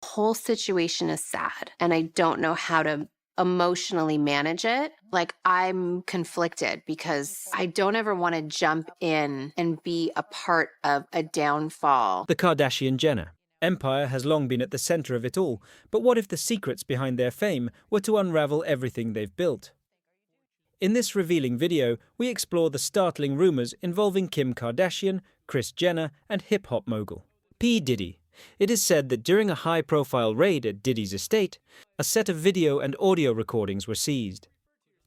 Whole situation is sad, and I don't know how to emotionally manage it. Like, I'm conflicted because I don't ever want to jump in and be a part of a downfall. The Kardashian-Jenner empire has long been at the center of it all, but what if the secrets behind their fame were to unravel everything they've built? In this revealing video, we explore the startling rumors involving Kim Kardashian, Kris Jenner, and hip-hop mogul P. Diddy. It is said that during a high-profile raid at Diddy's estate, a set of video and audio recordings were seized.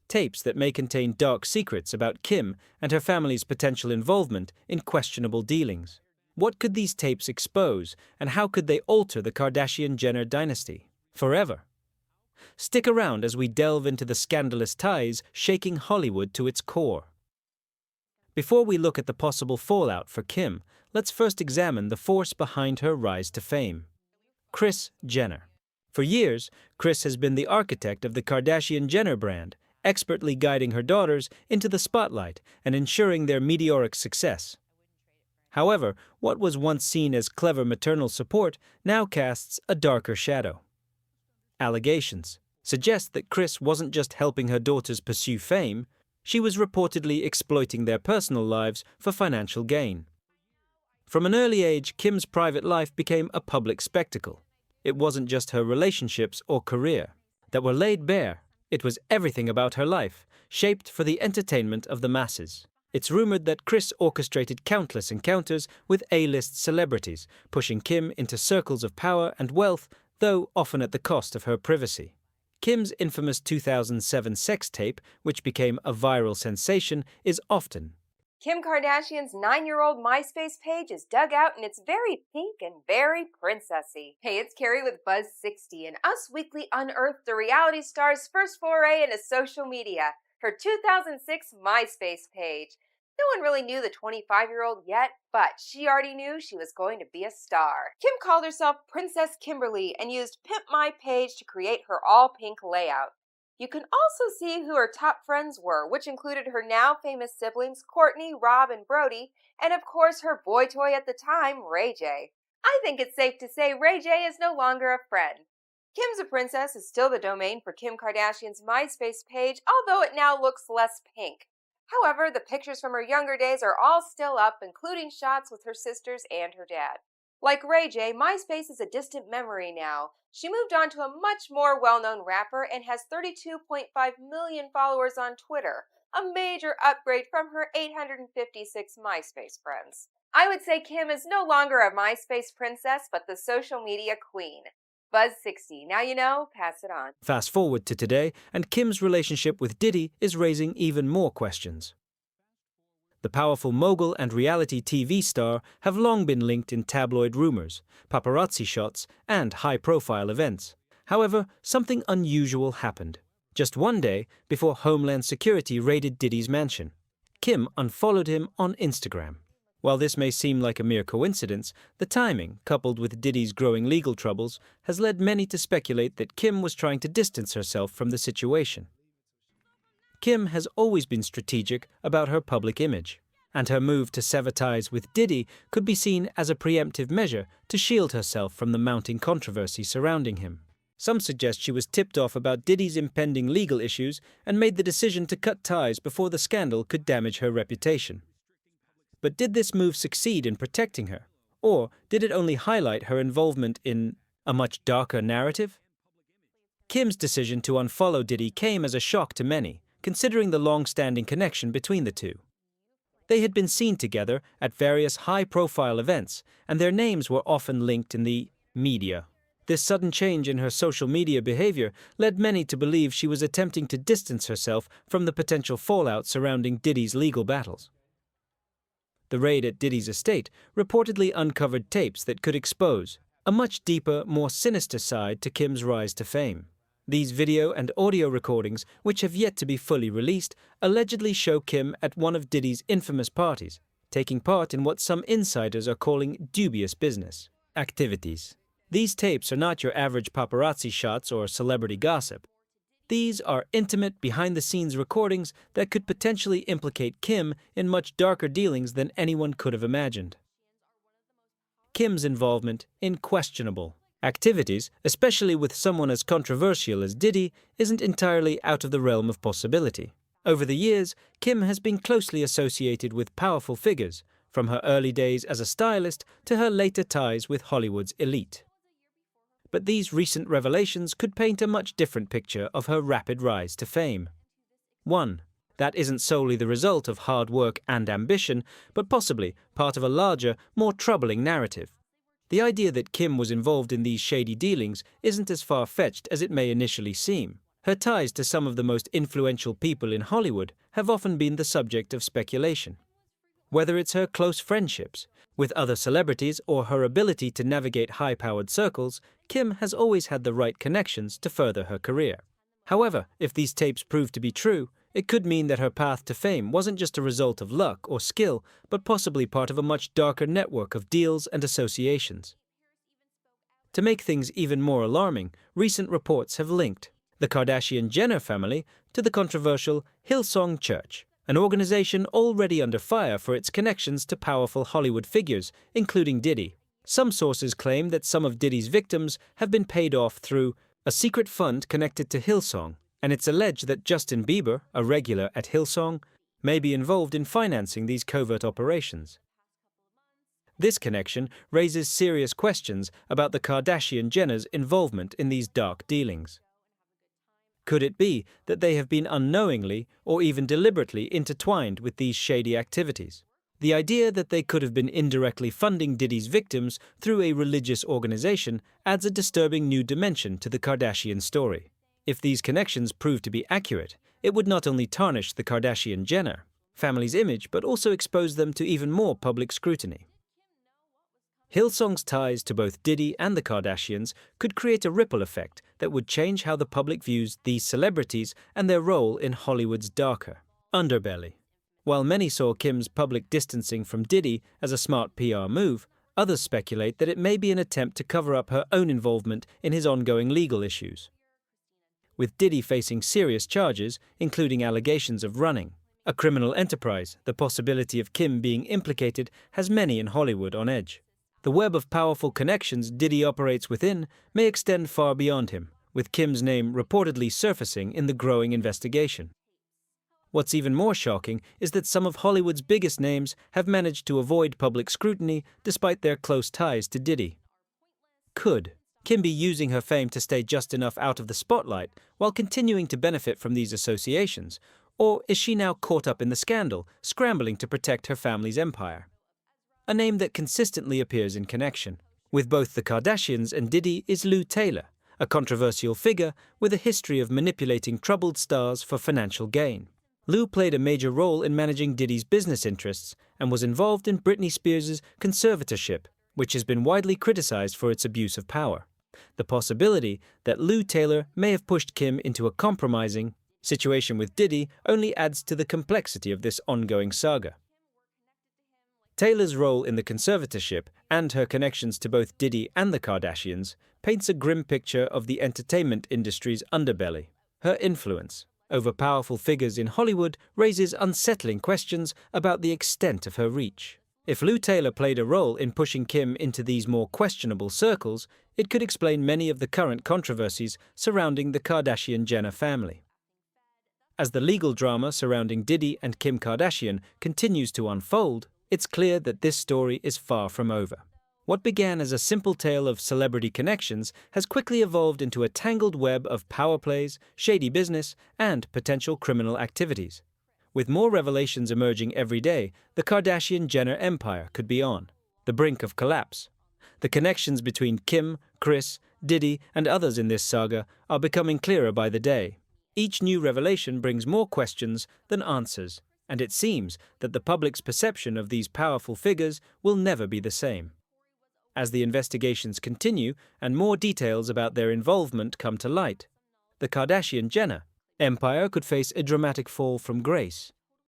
Tapes that may contain dark secrets about Kim and her family's potential involvement in questionable dealings. What could these tapes expose, and how could they alter the Kardashian-Jenner dynasty forever? Stick around as we delve into the scandalous ties shaking Hollywood to its core. Before we look at the possible fallout for Kim, let's first examine the force behind her rise to fame. Kris Jenner. For years, Kris has been the architect of the Kardashian-Jenner brand, expertly guiding her daughters into the spotlight and ensuring their meteoric success. However, what was once seen as clever maternal support now casts a darker shadow. Allegations suggest that Kris wasn't just helping her daughters pursue fame, she was reportedly exploiting their personal lives for financial gain. From an early age, Kim's private life became a public spectacle. It wasn't just her relationships or career that were laid bare. It was everything about her life, shaped for the entertainment of the masses. It's rumored that Kris orchestrated countless encounters with A-list celebrities, pushing Kim into circles of power and wealth, though often at the cost of her privacy. Kim's infamous 2007 sex tape, which became a viral sensation, is often Kim Kardashian's 9-year-old MySpace page is dug out and it's very pink and very princessy. Hey, it's Carrie with Buzz60, and Us Weekly unearthed the reality star's first foray into social media, her 2006 MySpace page. No one really knew the 25-year-old yet, but she already knew she was going to be a star. Kim called herself Princess Kimberly and used Pimp My Page to create her all-pink layout. You can also see who her top friends were, which included her now famous siblings Courtney, Rob, and Brody, and of course her boy toy at the time, Ray J. I think it's safe to say Ray J is no longer a friend. Kim's a Princess is still the domain for Kim Kardashian's MySpace page, although it now looks less pink. However, the pictures from her younger days are all still up, including shots with her sisters and her dad. Like Ray J, MySpace is a distant memory now. She moved on to a much more well-known rapper and has 32.5 million followers on Twitter, a major upgrade from her 856 MySpace friends. I would say Kim is no longer a MySpace princess, but the social media queen. Buzz60. Now you know, pass it on. Fast forward to today, and Kim's relationship with Diddy is raising even more questions. The powerful mogul and reality TV star have long been linked in tabloid rumors, paparazzi shots, and high-profile events. However, something unusual happened. Just one day before Homeland Security raided Diddy's mansion, Kim unfollowed him on Instagram. While this may seem like a mere coincidence, the timing, coupled with Diddy's growing legal troubles, has led many to speculate that Kim was trying to distance herself from the situation. Kim has always been strategic about her public image, and her move to sever ties with Diddy could be seen as a preemptive measure to shield herself from the mounting controversy surrounding him. Some suggest she was tipped off about Diddy's impending legal issues and made the decision to cut ties before the scandal could damage her reputation. But did this move succeed in protecting her, or did it only highlight her involvement in a much darker narrative? Kim's decision to unfollow Diddy came as a shock to many, considering the long-standing connection between the two. They had been seen together at various high-profile events, and their names were often linked in the media. This sudden change in her social media behavior led many to believe she was attempting to distance herself from the potential fallout surrounding Diddy's legal battles. The raid at Diddy's estate reportedly uncovered tapes that could expose a much deeper, more sinister side to Kim's rise to fame. These video and audio recordings, which have yet to be fully released, allegedly show Kim at one of Diddy's infamous parties, taking part in what some insiders are calling dubious business activities. These tapes are not your average paparazzi shots or celebrity gossip. These are intimate, behind-the-scenes recordings that could potentially implicate Kim in much darker dealings than anyone could have imagined. Kim's involvement, questionable, activities, especially with someone as controversial as Diddy, isn't entirely out of the realm of possibility. Over the years, Kim has been closely associated with powerful figures, from her early days as a stylist to her later ties with Hollywood's elite. But these recent revelations could paint a much different picture of her rapid rise to fame. 1. That isn't solely the result of hard work and ambition, but possibly part of a larger, more troubling narrative. The idea that Kim was involved in these shady dealings isn't as far-fetched as it may initially seem. Her ties to some of the most influential people in Hollywood have often been the subject of speculation. Whether it's her close friendships with other celebrities or her ability to navigate high-powered circles, Kim has always had the right connections to further her career. However, if these tapes prove to be true, it could mean that her path to fame wasn't just a result of luck or skill, but possibly part of a much darker network of deals and associations. To make things even more alarming, recent reports have linked the Kardashian-Jenner family to the controversial Hillsong Church, an organization already under fire for its connections to powerful Hollywood figures, including Diddy. Some sources claim that some of Diddy's victims have been paid off through a secret fund connected to Hillsong, and it's alleged that Justin Bieber, a regular at Hillsong, may be involved in financing these covert operations. This connection raises serious questions about the Kardashian-Jenners' involvement in these dark dealings. Could it be that they have been unknowingly or even deliberately intertwined with these shady activities? The idea that they could have been indirectly funding Diddy's victims through a religious organization adds a disturbing new dimension to the Kardashian story. If these connections prove to be accurate, it would not only tarnish the Kardashian-Jenner family's image but also expose them to even more public scrutiny. Hillsong's ties to both Diddy and the Kardashians could create a ripple effect that would change how the public views these celebrities and their role in Hollywood's darker underbelly. While many saw Kim's public distancing from Diddy as a smart PR move, others speculate that it may be an attempt to cover up her own involvement in his ongoing legal issues. With Diddy facing serious charges, including allegations of running a criminal enterprise, the possibility of Kim being implicated has many in Hollywood on edge. The web of powerful connections Diddy operates within may extend far beyond him, with Kim's name reportedly surfacing in the growing investigation. What's even more shocking is that some of Hollywood's biggest names have managed to avoid public scrutiny despite their close ties to Diddy. Could Kim be using her fame to stay just enough out of the spotlight while continuing to benefit from these associations, or is she now caught up in the scandal, scrambling to protect her family's empire? A name that consistently appears in connection with both the Kardashians and Diddy is Lou Taylor, a controversial figure with a history of manipulating troubled stars for financial gain. Lou played a major role in managing Diddy's business interests and was involved in Britney Spears' conservatorship, which has been widely criticized for its abuse of power. The possibility that Lou Taylor may have pushed Kim into a compromising situation with Diddy only adds to the complexity of this ongoing saga. Taylor's role in the conservatorship and her connections to both Diddy and the Kardashians paints a grim picture of the entertainment industry's underbelly. Her influence over powerful figures in Hollywood raises unsettling questions about the extent of her reach. If Lou Taylor played a role in pushing Kim into these more questionable circles, it could explain many of the current controversies surrounding the Kardashian-Jenner family. As the legal drama surrounding Diddy and Kim Kardashian continues to unfold, it's clear that this story is far from over. What began as a simple tale of celebrity connections has quickly evolved into a tangled web of power plays, shady business, and potential criminal activities. With more revelations emerging every day, the Kardashian-Jenner empire could be on the brink of collapse. The connections between Kim, Kris, Diddy, and others in this saga are becoming clearer by the day. Each new revelation brings more questions than answers, and it seems that the public's perception of these powerful figures will never be the same. As the investigations continue and more details about their involvement come to light, the Kardashian-Jenner empire could face a dramatic fall from grace.